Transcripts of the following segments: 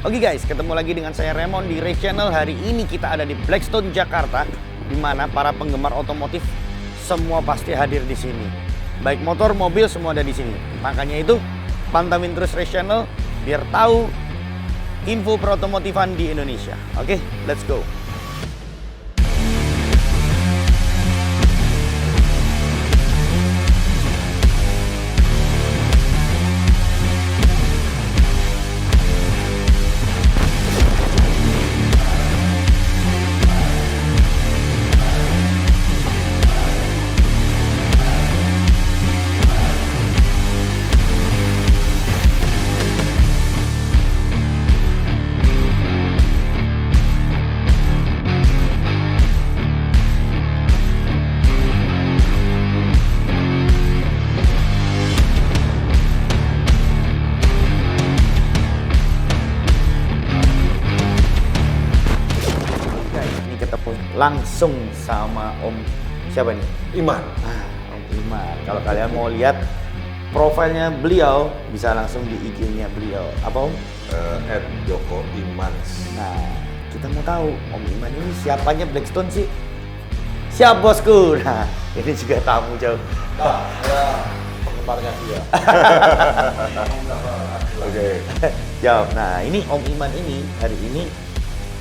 Oke guys, ketemu lagi dengan saya Raymond di Race Channel. Hari ini kita ada di Blackstone, Jakarta, di mana para penggemar otomotif semua pasti hadir di sini. Baik motor, mobil, semua ada di sini. Makanya itu, pantauin terus Race Channel biar tahu info perotomotifan di Indonesia. Oke, let's go. Langsung sama Om siapa nih? Iman. Om Iman. Kalau kalian mau lihat profilnya beliau, bisa langsung di IG-nya beliau. Apa Om? @joko_imans. Nah, kita mau tahu Om Iman ini siapanya Blackstone sih? Siap bosku. Nah, ini juga tamu jauh. Nah, saya penggemarnya dia. Oke. Jawab. Nah, ini Om Iman ini hari ini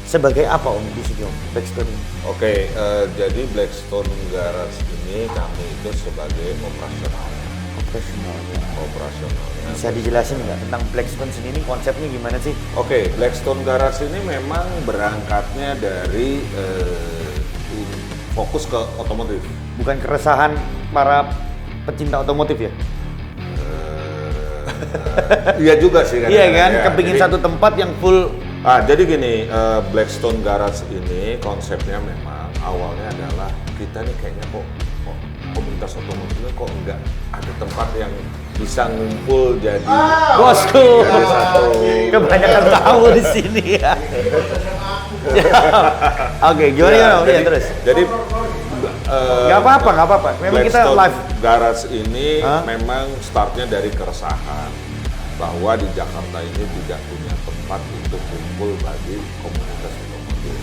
sebagai apa Om di sini Om Blackstone ini? Oke, jadi Blackstone Garage ini kami itu sebagai operasionalnya. Operasionalnya. Bisa dijelasin nggak tentang Blackstone sendiri konsepnya gimana sih? Oke, Blackstone Garage ini memang berangkatnya dari fokus ke otomotif. Bukan keresahan para pecinta otomotif ya? Iya juga sih kan. Iya kan, ya. kepingin Jadi, satu tempat yang full. Jadi gini, Blackstone Garage ini konsepnya memang awalnya adalah kita nih kayaknya kok komunitas otomotifnya kok enggak ada tempat yang bisa ngumpul jadi Bosku, jadi satu. kebanyakan tahu di sini ya. Oke, gimana Om? Ya terus. Jadi Nggak apa-apa. Memang kita Blackstone live. Garage ini memang startnya dari keresahan bahwa di Jakarta ini tidak punya tempat untuk kumpul bagi komunitas otomotif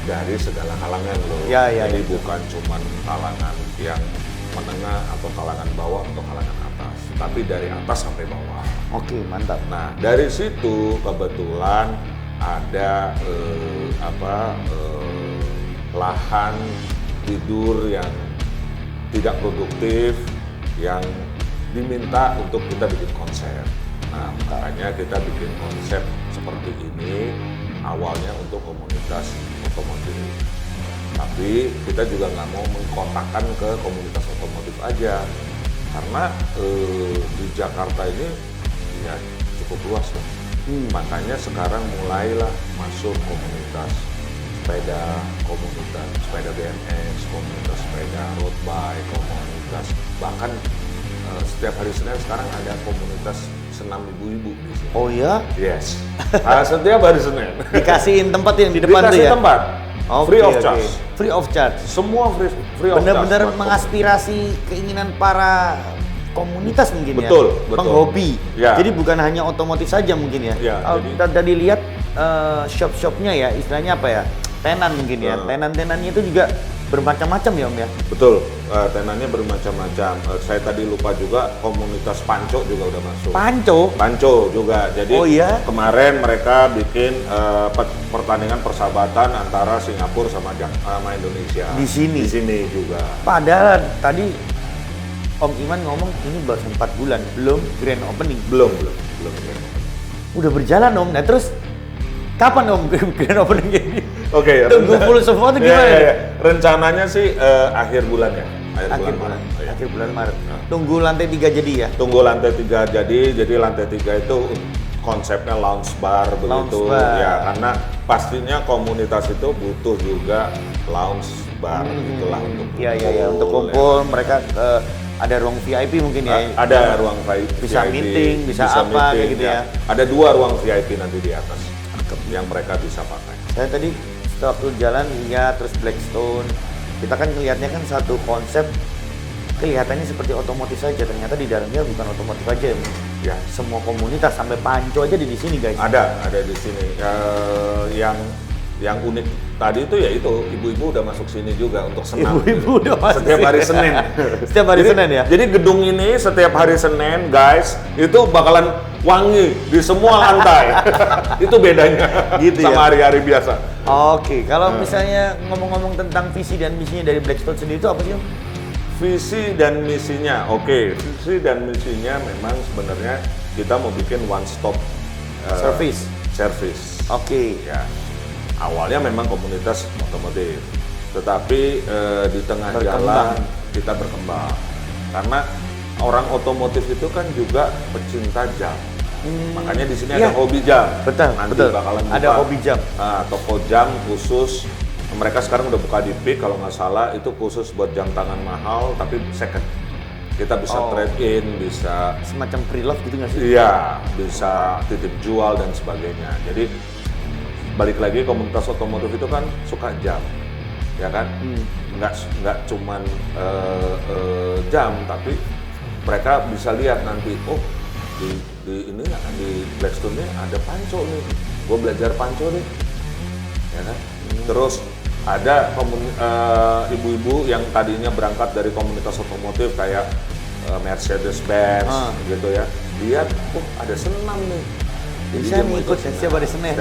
dari segala kalangan loh. Ya, Jadi ya. bukan cuma kalangan yang menengah atau kalangan bawah atau kalangan atas, tapi dari atas sampai bawah. Oke, mantap. Nah, dari situ kebetulan ada lahan tidur yang tidak produktif yang diminta untuk kita bikin konsep. Nah, makanya kita bikin konsep seperti ini awalnya untuk komunitas otomotif. Tapi kita juga nggak mau mengkotakkan ke komunitas otomotif aja, karena di Jakarta ini ya cukup luas lah. Makanya sekarang mulailah masuk komunitas sepeda BMX, komunitas sepeda road bike, komunitas bahkan setiap hari Senin sekarang ada komunitas senam ibu-ibu di sini. Oh ya? Yes. Setiap hari Senin. Dikasihin tempat yang di depan tuh Dikasih ya? tempat. Free of charge. Free of charge. Semua free of charge. Benar-benar buat mengaspirasi keinginan para komunitas mungkin Betul, ya? betul. Penghobi. Ya. Jadi bukan hanya otomotif saja mungkin ya? Ya, Kalau jadi- kita tadi lihat shop-shopnya ya, istilahnya apa ya? Tenan mungkin ya? Tenan-tenannya itu juga bermacam-macam ya Om ya? Betul, tenannya bermacam-macam. Saya tadi lupa juga komunitas Panco juga udah masuk. Panco juga. Jadi Oh iya? kemarin mereka bikin pertandingan persahabatan antara Singapura sama Indonesia. Di sini? Di sini juga. Padahal tadi Om Iman ngomong ini baru 4 bulan, belum grand opening. Belum. Udah berjalan Om, nah terus kapan Om grand opening ini? Oke. Tunggu full semua tuh gimana? Iya. Rencananya sih akhir bulan ya. Akhir bulan Maret. Iya. Akhir bulan Maret. Tunggu lantai 3 jadi ya? Tunggu lantai 3 jadi lantai 3 itu konsepnya lounge bar begitu. bar. Ya, karena pastinya komunitas itu butuh juga lounge bar gitulah untuk Iya, untuk kumpul mereka ada ruang VIP mungkin ya? Ada ruang VIP. Bisa meeting, bisa apa, kayak gitu ya. Ada 2 ruang VIP nanti di atas yang mereka bisa pakai. Saya tadi waktu jalan lihat terus Blackstone, kita kan ngelihatnya kan satu konsep kelihatannya seperti otomotif saja, ternyata di dalamnya bukan otomotif aja. Ya. Semua komunitas sampai Panco aja di sini guys. Ada di sini. Yang unik tadi itu ya itu ibu-ibu udah masuk sini juga untuk senam. Ibu-ibu udah masuk setiap hari sini. Senin. Setiap hari Senin ya? Jadi gedung ini setiap hari Senin, guys, itu bakalan wangi di semua lantai. Itu bedanya Gitu sama ya? hari-hari biasa. Oke, kalau misalnya ngomong-ngomong tentang visi dan misinya dari Blackstone sendiri itu apa sih Om? Visi dan misinya, oke. Visi dan misinya memang sebenarnya kita mau bikin one stop service. Oke. Ya, awalnya memang komunitas otomotif, tetapi di tengah jalan kita berkembang. Karena orang otomotif itu kan juga pecinta jam. Makanya di sini ada hobi jam. Betul, Nanti betul. bakalan buka Ada hobi jam. Toko jam khusus. Mereka sekarang udah buka di PIK kalau nggak salah, itu khusus buat jam tangan mahal tapi second. Kita bisa trade in, bisa Semacam pre-love gitu nggak sih? iya, bisa titip jual dan sebagainya. Jadi balik lagi komunitas otomotif itu kan suka jam, ya kan? Nggak cuman jam, tapi mereka bisa lihat nanti, oh di ini di Blackstone-nya ada Panco nih, gue belajar Panco nih, ya kan? Terus ada ibu-ibu yang tadinya berangkat dari komunitas otomotif kayak Mercedes-Benz gitu ya, lihat, oh ada senam nih. Jadi saya mau ikut setiap hari Senin.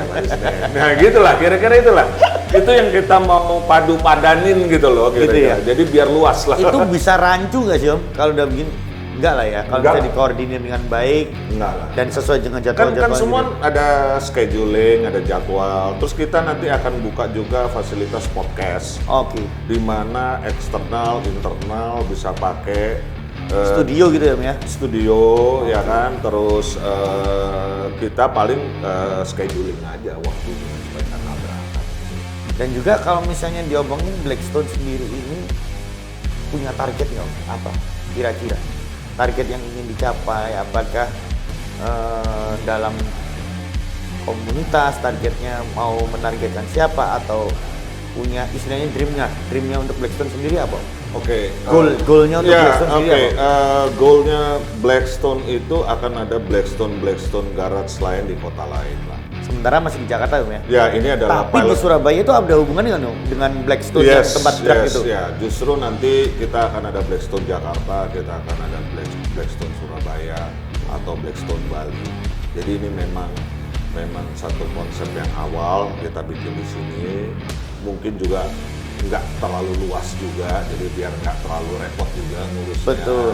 Nah gitulah, kira-kira itulah. Itu yang kita mau padu-padanin gitu loh kira-kira. Gitu ya? Jadi biar luas lah. Itu bisa rancu nggak sih Om? Kalau udah begini? Enggak lah ya, kalau Enggak. bisa dikoordinir dengan baik Enggak lah. dan sesuai dengan Kan jadwal-jadwal semua gitu. ada scheduling, ada jadwal. Terus kita nanti akan buka juga fasilitas podcast. Oke. Di mana eksternal, internal bisa pakai Studio gitu ya Om ya? studio ya kan. Terus kita paling scheduling aja waktunya supaya nggak tabrakan. Dan juga kalau misalnya diomongin Blackstone sendiri ini punya target nggak Om? Apa kira-kira? Target yang ingin dicapai, apakah dalam komunitas targetnya mau menargetkan siapa atau punya istilahnya dreamnya untuk Blackstone sendiri apa? Oke. Goalnya untuk Blackstone sendiri apa? Goalnya Blackstone itu akan ada Blackstone garage lain di kota lain lah. Sementara masih di Jakarta Om ya? Ya ini adalah Tapi di Surabaya itu ada hubungannya nggak Om dengan Blackstone yang tempat drag itu? Ya, justru nanti kita akan ada Blackstone Jakarta, kita akan ada Blackstone Surabaya atau Blackstone Bali. Jadi ini memang satu konsep yang awal kita bikin di sini. Mungkin juga nggak terlalu luas juga, jadi biar nggak terlalu repot juga ngurusnya. Betul.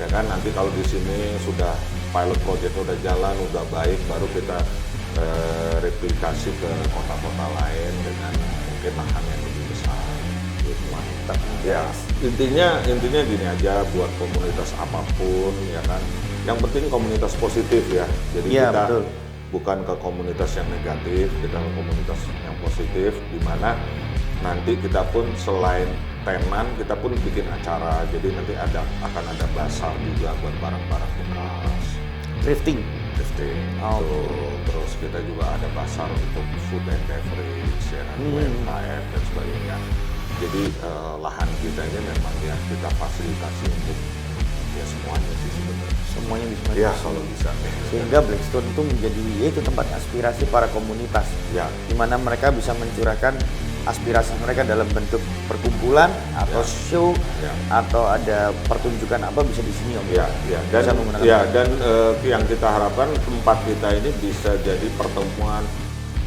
Ya kan nanti kalau di sini sudah pilot project udah jalan, udah baik, baru kita replikasi ke kota-kota lain dengan mungkin lahan yang lebih besar. Gitu. Mantap. Ya intinya gini aja, buat komunitas apapun ya kan. Yang penting komunitas positif ya. Jadi Iya, kita betul. bukan ke komunitas yang negatif, kita ke komunitas yang positif, di mana nanti kita pun selain tenan kita pun bikin acara. Jadi nanti akan ada bazar juga buat barang-barang bekas. Thrifting. Oh. Terus kita juga ada pasar untuk food and beverage, ya kan, UMKM dan sebagainya. Jadi lahan kita ini memang ya kita fasilitasi untuk ya semuanya sih sebenarnya. Semuanya bisa. Ya kalau bisa. Sehingga Blackstone itu menjadi yaitu tempat aspirasi para komunitas. Ya. Di mana mereka bisa mencurahkan aspirasi mereka dalam bentuk perkumpulan atau show atau ada pertunjukan apa bisa di sini Om. Dan Bisa menggunakan yang kita harapkan tempat kita ini bisa jadi pertemuan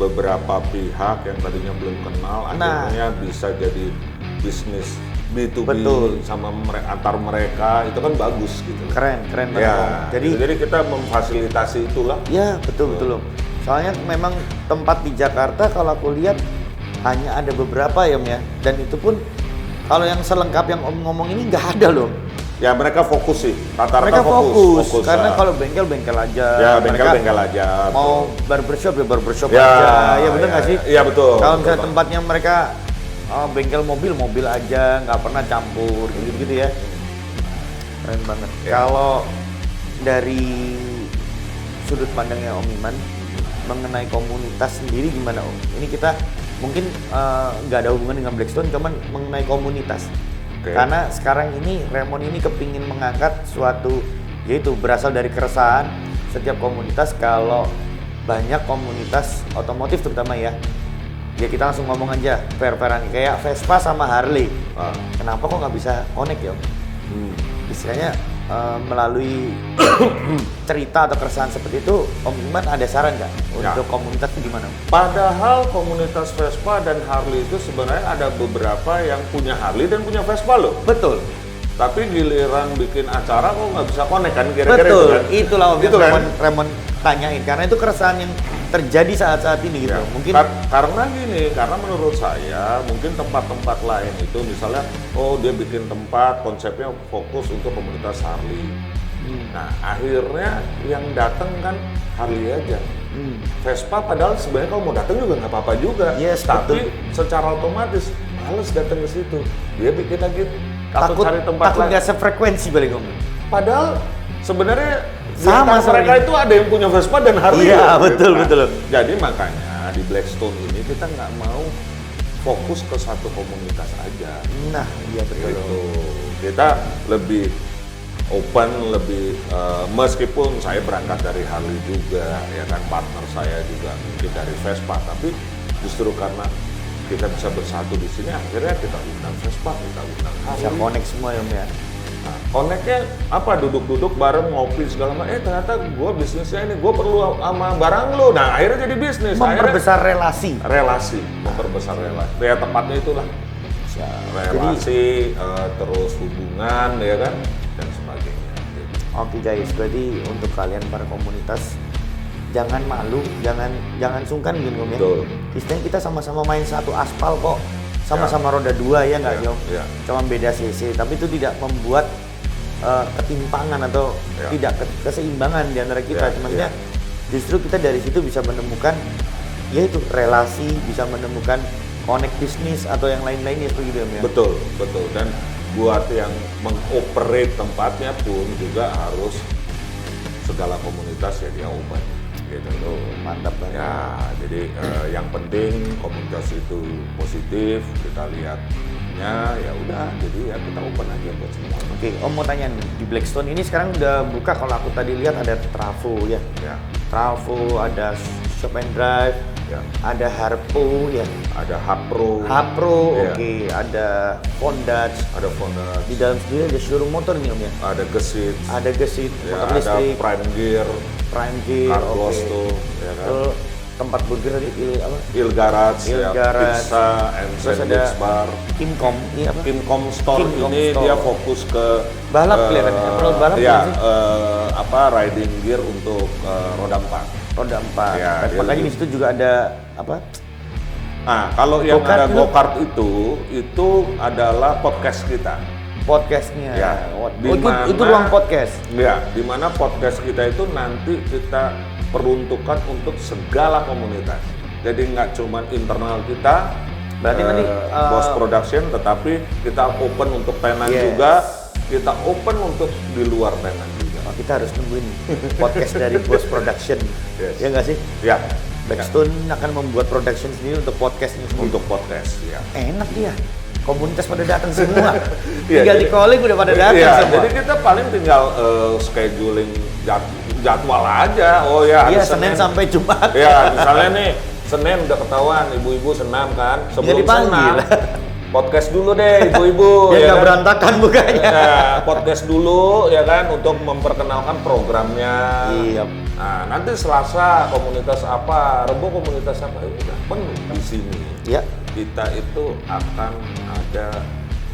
beberapa pihak yang tadinya belum kenal, akhirnya bisa jadi bisnis B2B. Betul. Sama antar mereka, itu kan bagus gitu. Keren banget Om. Jadi kita memfasilitasi itulah. Ya betul Om. Soalnya memang tempat di Jakarta kalau aku lihat hanya ada beberapa ya Om ya, dan itu pun kalau yang selengkap yang Om ngomong ini nggak ada loh. Ya mereka fokus sih, rata-rata Mereka fokus karena lah. kalau bengkel aja. Ya mereka bengkel aja. Mau barbershop aja, ya bener nggak sih? Iya betul. Kalau misalnya tempatnya mereka bengkel mobil aja, nggak pernah campur gitu ya. Keren banget. Kalau dari sudut pandangnya Om Iman mengenai komunitas sendiri gimana Om? Ini kita mungkin nggak ada hubungan dengan Blackstone, cuman mengenai komunitas. Karena sekarang ini Remon ini kepingin mengangkat suatu yaitu berasal dari keresahan setiap komunitas. Kalau banyak komunitas otomotif terutama ya kita langsung ngomong aja fair-fairan kayak Vespa sama Harley. Kenapa kok nggak bisa connect ya? Istilahnya melalui cerita atau keresahan seperti itu, Om Iman ada saran nggak untuk komunitas itu gimana? Padahal komunitas Vespa dan Harley itu sebenarnya ada beberapa yang punya Harley dan punya Vespa loh. Betul. Tapi giliran bikin acara kok nggak bisa connect kan kira-kira betul. Itu kan? Itulah Om Itu kan? Remon tanyain karena itu keresahan yang terjadi saat-saat ini gitu. Mungkin karena gini, karena menurut saya mungkin tempat-tempat lain itu misalnya dia bikin tempat konsepnya fokus untuk komunitas Harley. Nah, akhirnya yang datang kan Harley aja. Vespa padahal sebenarnya kalau mau datang juga nggak apa-apa juga. Yes, tapi secara otomatis males datang ke situ. Dia bikin lagi takut cari tempat takut lain. nggak sefrekuensi balik Om. Padahal sebenarnya sama mereka itu ada yang punya Vespa dan Harley. Iya, betul. Jadi makanya di Blackstone ini kita nggak mau fokus ke satu komunitas aja. Nah, iya betul. Gitu. Kita lebih open, lebih meskipun saya berangkat dari Harley juga, ya kan partner saya juga mungkin dari Vespa, tapi justru karena kita bisa bersatu di sini, akhirnya kita undang Vespa, kita undang Harley. Bisa connect semua ya Om ya. Nah, connect-nya apa? Duduk-duduk bareng ngopi segala macam. Ternyata gue bisnisnya ini, gue perlu sama barang lo. Nah, akhirnya jadi bisnis. Memperbesar relasi. Memperbesar relasi. Ya tepatnya itulah. Relasi, terus hubungan, ya kan, dan sebagainya. Oke guys, berarti untuk kalian para komunitas jangan malu, jangan sungkan gitu Om ya. Betul. Istilahnya kita sama-sama main satu aspal kok. Sama-sama roda dua ya nggak Om? Cuma beda cc, tapi itu tidak membuat ketimpangan atau tidak keseimbangan di antara kita. Cuman justru kita dari situ bisa menemukan yaitu relasi, bisa menemukan connect bisnis atau yang lain-lainnya seperti itu ya. Betul. Dan buat yang mengoperate tempatnya pun juga harus segala komunitas ya dia open. Gitu. Mantap banget. Ya, jadi yang penting komunitas itu positif, kita lihatnya ya udah, jadi ya kita open aja buat semua. Oke, Om mau tanya nih, di Blackstone ini sekarang udah buka, kalau aku tadi lihat ada Travo ya. Travo, ada Shop and Drive, ada Harpo ya. Ada Hapro. Oke, ada Fondage. Di dalam sendiri ada showroom motor nih Om ya. Ada Gesit. Motor ada listrik. Prime Gear. Carlos tuh, ya kan. Tempat burger tadi Il Garage, Pizza and Sandwich Bar. Kimcom, Kimcom Store ini Store. dia fokus ke balap kelihatannya. Kalau balap riding gear untuk roda 4. Roda 4. Ya, Dan makanya di situ juga ada apa? Nah, kalau yang Go-kart ada go-kart itu adalah podcast kita. Podcastnya. Ya, itu ruang podcast. Ya, di mana podcast kita itu nanti kita peruntukan untuk segala komunitas. Jadi nggak cuma internal kita, berarti nanti Boss Production, tetapi kita open untuk tenan juga, kita open untuk di luar tenan juga. Kita harus nungguin podcast dari Boss Production, ya nggak sih? Ya. Blackstone akan membuat production sendiri untuk podcastnya sendiri. Untuk podcast, ya. Enak dia. Komunitas pada datang semua. Tinggal di calling udah pada datang semua. Jadi kita paling tinggal scheduling jadwal aja. Iya, Senin sampai Jumat. Ya, misalnya nih Senin udah ketahuan ibu-ibu senam kan. Sebelum senam podcast dulu deh ibu-ibu. Ya nggak berantakan bukanya. Ya, podcast dulu ya kan untuk memperkenalkan programnya. Iya. Nah, nanti Selasa komunitas apa, Rebo komunitas apa, udah penuh di sini. Ya. Kita itu akan ada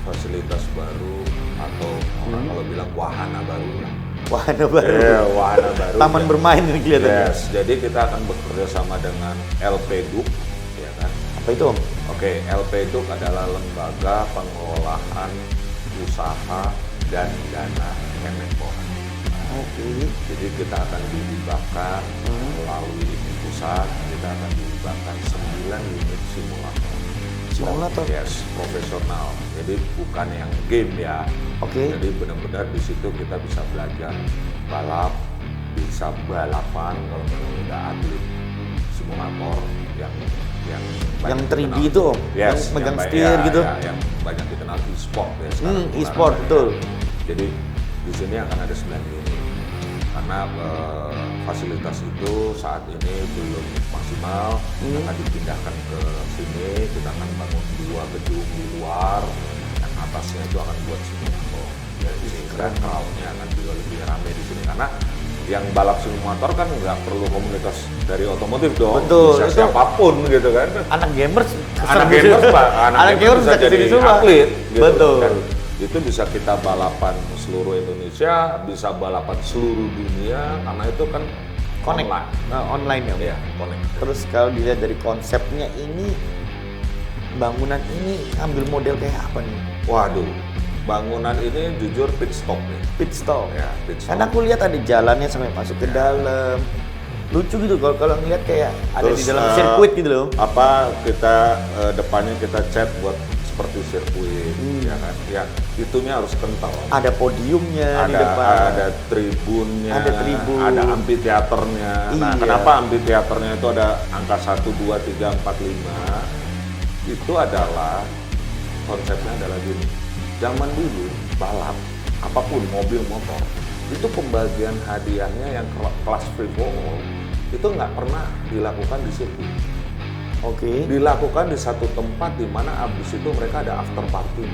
fasilitas baru atau orang kalau bilang wahana baru lah. Wahana baru. Wahana baru. Taman bermain ini kelihatannya. Yes, jadi kita akan bekerja sama dengan LP Duk, ya kan? Apa itu Om? Oke, LP Duk adalah lembaga pengelolaan usaha dan dana Kemenpora. Oke. Jadi kita akan dilibatkan melalui pusat, kita akan dilibatkan 9 unit simulator. Yes, profesional. Jadi bukan yang game ya. Oke. Jadi benar-benar di situ kita bisa belajar balap, bisa balapan kalau memang udah atlet simulator yang 3D itu Om, yang megang setir gitu. Yang banyak dikenal e-sport ya. E-sport betul. Jadi di sini akan ada 9 unit. karena fasilitas itu saat ini belum maksimal, akan dipindahkan ke sini, kita akan bangun 2 gedung di luar, yang atasnya itu akan buat simulator. Jadi sehingga crowd-nya akan juga lebih ramai di sini, karena yang balap simulator kan nggak perlu komunitas dari otomotif dong, Betul, bisa itu siapapun gitu kan. Anak gamers, Anak gamers Pak, anak gamers bisa jadi atlet gitu. Betul. Dan itu bisa kita balapan seluruh Indonesia, bisa balapan seluruh dunia, karena itu kan Connect. online. Nah, online ya. Iya, connect. Terus kalau dilihat dari konsepnya ini, bangunan ini ambil model kayak apa nih? Waduh, bangunan ini jujur pit stop nih. Pit stop. Ya, pit stop. Karena aku lihat ada jalannya sampai masuk ke dalam. Lucu gitu kalau ngeliat kayak ada di Terus, dalam sirkuit gitu loh. Apa kita depannya kita cat buat seperti sirkuit, ya kan? Ya, itunya harus kental. Ada podiumnya di Ada depan. ada tribunnya, Ada tribun. ada amfiteaternya. Nah, Iya. kenapa amfiteaternya itu ada angka 1, 2, 3, 4, 5? Itu adalah konsepnya adalah gini. Zaman dulu balap apapun mobil motor itu pembagian hadiahnya yang kelas free for all itu nggak pernah dilakukan di sirkuit. Oke. Dilakukan di satu tempat di mana abis itu mereka ada after party.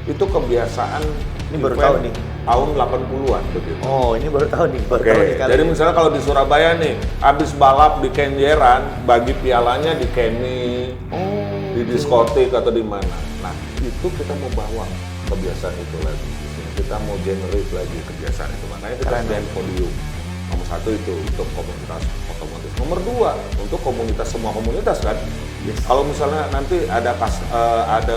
Itu kebiasaan Ini baru event tahu nih. tahun 80-an begitu. Oh, ini baru tahu nih. Baru Oke, tahu nih kali jadi ini. misalnya kalau di Surabaya nih, abis balap di Kenjeran, bagi pialanya di Kenny, Oh, di diskotik atau di mana. Nah, itu kita mau bawa kebiasaan itu lagi. Kita mau generate lagi kebiasaan itu. Makanya kita Keren, sediain podium. Nomor 1 itu untuk komunitas otomotif. Nomor 2 untuk komunitas, semua komunitas kan. Yes. Kalau misalnya nanti ada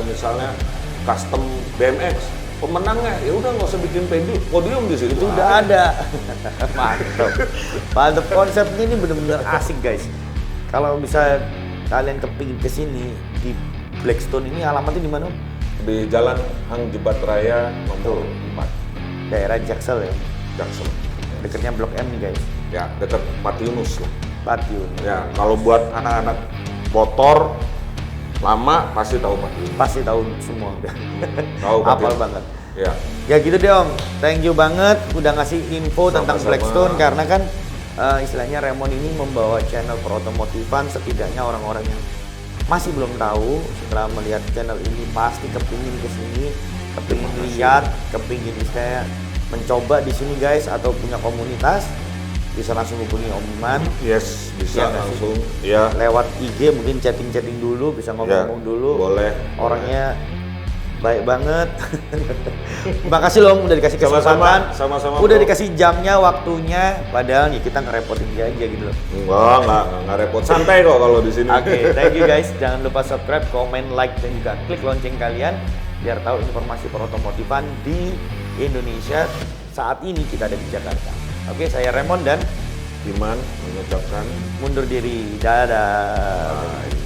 misalnya custom BMX, pemenangnya ya udah nggak usah bikin podium di situ. itu udah ada. Mantap. Mantap, konsepnya ini benar-benar asik guys. Kalau bisa kalian kepingin kesini di Blackstone ini, alamatnya di mana? Di Jalan Hang Jebat Raya nomor 4, Daerah Jaksel ya. Jaksel. Dekatnya Blok M nih guys. Ya, dekat Pati Yunus lah. Patiun. Ya, kalau buat anak-anak motor lama pasti tahu Pati Yunus. Pasti tahu semua. Tahu Pati Hafal Yunus. banget. Ya. Ya gitu deh Om. Thank you banget udah ngasih info tentang Sama-sama. Blackstone, karena kan istilahnya Raymond ini membawa channel perotomotifan, setidaknya orang-orang yang masih belum tahu setelah melihat channel ini pasti kepingin kesini, kepingin lihat, kepingin istilahnya mencoba di sini guys, atau punya komunitas bisa langsung hubungi Om Iman Yes, Iya bisa nggak sih? langsung. Ya. lewat IG, mungkin chatting-chatting dulu, bisa ngomong-ngomong dulu. Boleh. Orangnya baik banget. Makasih loh Om, udah dikasih kesempatan. Sama-sama, Udah Bro. dikasih jamnya, waktunya, padahal ya kita ngerepotin dia aja gitu loh. Enggak repot. Santai kok kalau di sini. Oke, thank you guys. Jangan lupa subscribe, komen, like, dan juga klik lonceng kalian biar tahu informasi perotomotifan di Indonesia. Saat ini kita ada di Jakarta. Oke, saya Raymond dan Iman mengucapkan mundur diri. Dadah. bye.